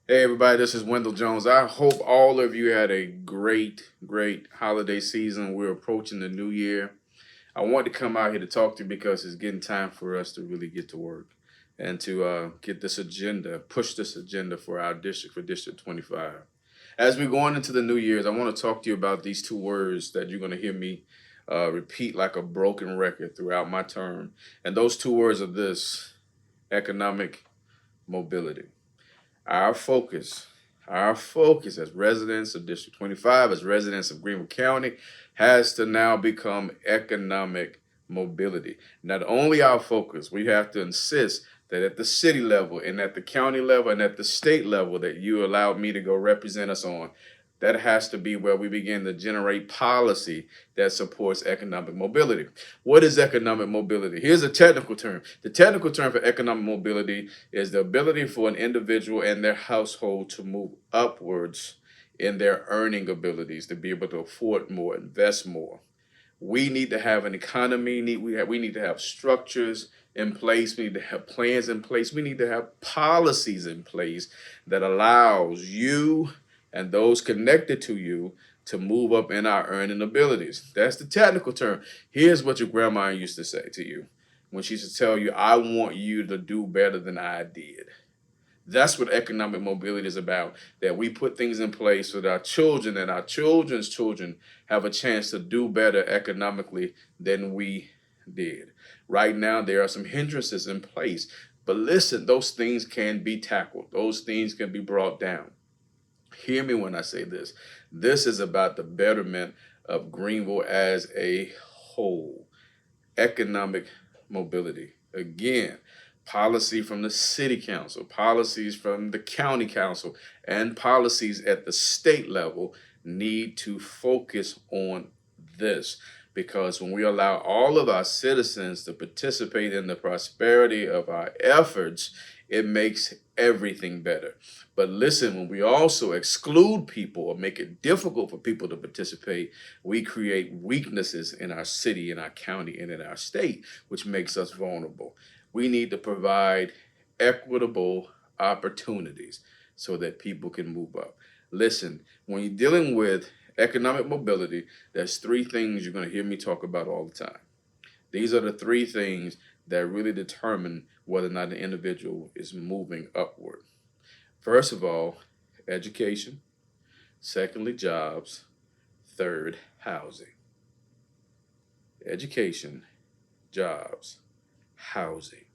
Hey everybody, this is Wendell Jones. I hope all of you had a great holiday season. We're approaching the new year. I want to come out here to talk to you because it's getting time for us to really get to work and to get this agenda, push this agenda for our district, for District 25. As we're going into the new years, I want to talk to you about these two words that you're going to hear me repeat like a broken record throughout my term. And those two words are this: economic mobility. Our focus, our focus as residents of District 25, as residents of Greenville County, has to now become economic mobility. Not only our focus, we have to insist that at the city level and at the county level and at the state level that you allowed me to go represent us on, that has to be where we begin to generate policy that supports economic mobility. What is economic mobility? Here's a technical term. The technical term for economic mobility is the ability for an individual and their household to move upwards in their earning abilities, to be able to afford more, invest more. We need to have an economy. We need to have structures in place. We need to have plans in place. We need to have policies in place that allows you and those connected to you to move up in our earning abilities. That's the technical term. Here's what your grandma used to say to you when she used to tell you, I want you to do better than I did. That's what economic mobility is about. That we put things in place so that our children and our children's children have a chance to do better economically than we did. Right now, there are some hindrances in place. But listen, those things can be tackled, those things can be brought down. Hear me when I say this. This is about the betterment of Greenville as a whole. Economic mobility. Again, policy from the city council, policies from the county council, and policies at the state level need to focus on this. Because when we allow all of our citizens to participate in the prosperity of our efforts, it makes everything better. But listen, when we also exclude people or make it difficult for people to participate, we create weaknesses in our city, in our county, and in our state, which makes us vulnerable. We need to provide equitable opportunities so that people can move up. Listen, when you're dealing with economic mobility, there's three things you're going to hear me talk about all the time. These are the three things that really determine whether or not an individual is moving upward. First of all, education. Secondly, jobs. Third, housing. Education, jobs, housing.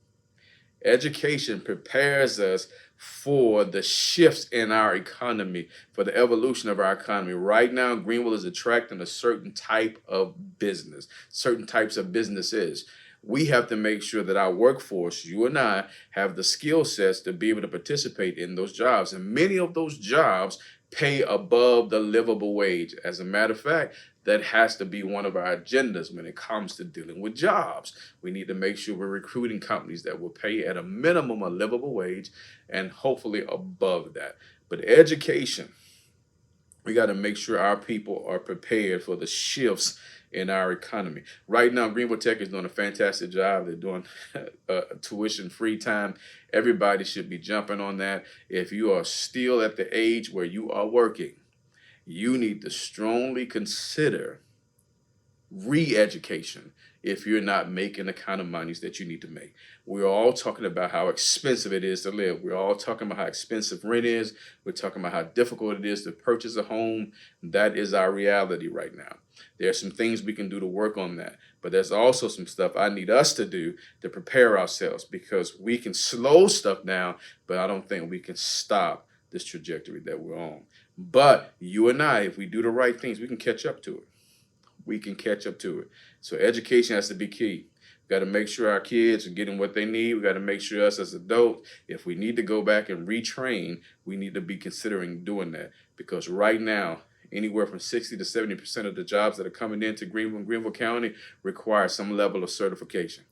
Education prepares us for the shifts in our economy, for the evolution of our economy. Right now, Greenville is attracting a certain type of business, certain types of businesses. We have to make sure that our workforce, you and I, have the skill sets to be able to participate in those jobs. And many of those jobs pay above the livable wage. As a matter of fact, that has to be one of our agendas when it comes to dealing with jobs. We need to make sure we're recruiting companies that will pay at a minimum a livable wage and hopefully above that. But education, we got to make sure our people are prepared for the shifts in our economy. Right now, Greenville Tech is doing a fantastic job. They're doing tuition free time. Everybody should be jumping on that. If you are still at the age where you are working, you need to strongly consider re-education if you're not making the kind of monies that you need to make. We're all talking about how expensive it is to live. We're all talking about how expensive rent is. We're talking about how difficult it is to purchase a home. That is our reality right now. There are some things we can do to work on that, but there's also some stuff I need us to do to prepare ourselves, because we can slow stuff down, but I don't think we can stop this trajectory that we're on. But you and I, if we do the right things, we can catch up to it. We can catch up to it. So education has to be key. We got to make sure our kids are getting what they need. We got to make sure us as adults, if we need to go back and retrain, we need to be considering doing that. Because right now, anywhere from 60 to 70% of the jobs that are coming into Greenville County require some level of certification.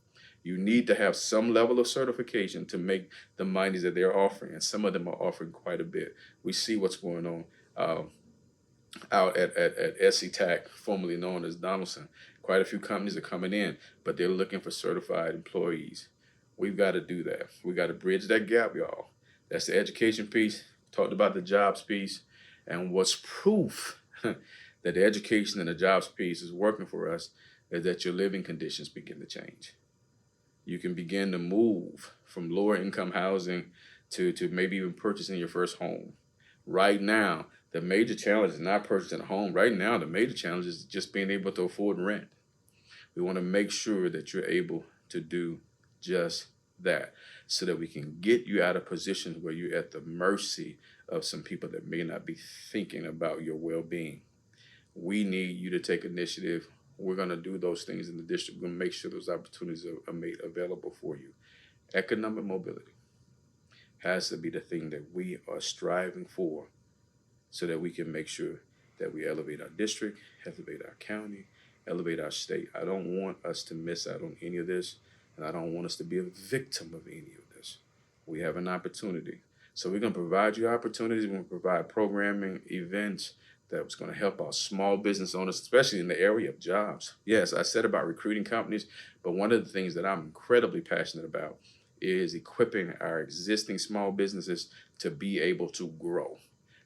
You need to have some level of certification to make the monies that they're offering, and some of them are offering quite a bit. We see what's going on out at SCTAC, formerly known as Donaldson. Quite a few companies are coming in, but they're looking for certified employees. We've got to do that. We got to bridge that gap, y'all. That's the education piece. Talked about the jobs piece, and what's proof that the education and the jobs piece is working for us is that your living conditions begin to change. You can begin to move from lower income housing to maybe even purchasing your first home. Right now, the major challenge is not purchasing a home. Right now, the major challenge is just being able to afford rent. We want to make sure that you're able to do just that so that we can get you out of positions where you're at the mercy of some people that may not be thinking about your well being. We need you to take initiative. We're going to do those things in the district. We're going to make sure those opportunities are made available for you. Economic mobility has to be the thing that we are striving for so that we can make sure that we elevate our district, elevate our county, elevate our state. I don't want us to miss out on any of this, and I don't want us to be a victim of any of this. We have an opportunity. So we're going to provide you opportunities. We're going to provide programming, events that's going to help our small business owners, especially in the area of jobs. Yes, I said about recruiting companies, but one of the things that I'm incredibly passionate about is equipping our existing small businesses to be able to grow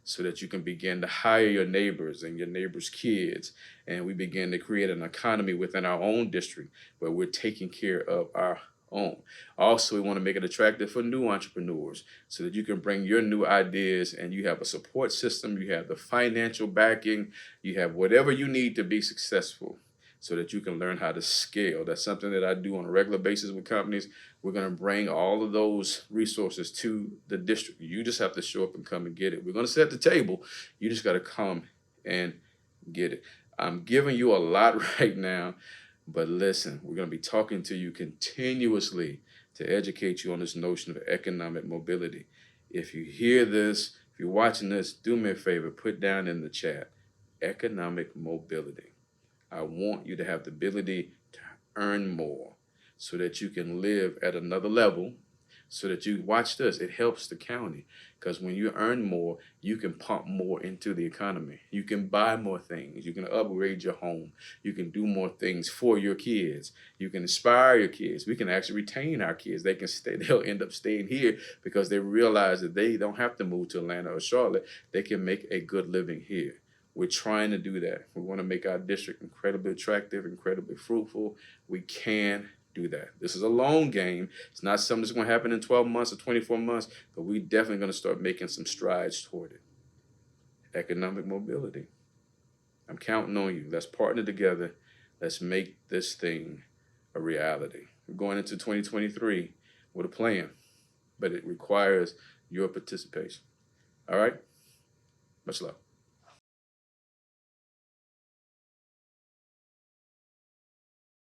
so that you can begin to hire your neighbors and your neighbors' kids. And we begin to create an economy within our own district where we're taking care of our own. Also, we want to make it attractive for new entrepreneurs so that you can bring your new ideas and you have a support system, you have the financial backing, you have whatever you need to be successful so that you can learn how to scale. That's something that I do on a regular basis with companies. We're going to bring all of those resources to the district. You just have to show up and come and get it. We're going to set the table. You just got to come and get it. I'm giving you a lot right now, but listen, we're going to be talking to you continuously to educate you on this notion of economic mobility. If you hear this, if you're watching this, do me a favor, put down in the chat, economic mobility. I want you to have the ability to earn more so that you can live at another level, so that you watch this. It helps the county because when you earn more, you can pump more into the economy. You can buy more things. You can upgrade your home. You can do more things for your kids. You can inspire your kids. We can actually retain our kids. They can stay. They'll end up staying here because they realize that they don't have to move to Atlanta or Charlotte. They can make a good living here. We're trying to do that. We want to make our district incredibly attractive, incredibly fruitful. We can do that. This is a long game. It's not something that's going to happen in 12 months or 24 months, but we're definitely going to start making some strides toward it. Economic mobility. I'm counting on you. Let's partner together. Let's make this thing a reality. We're going into 2023 with a plan, but it requires your participation. All right? Much love.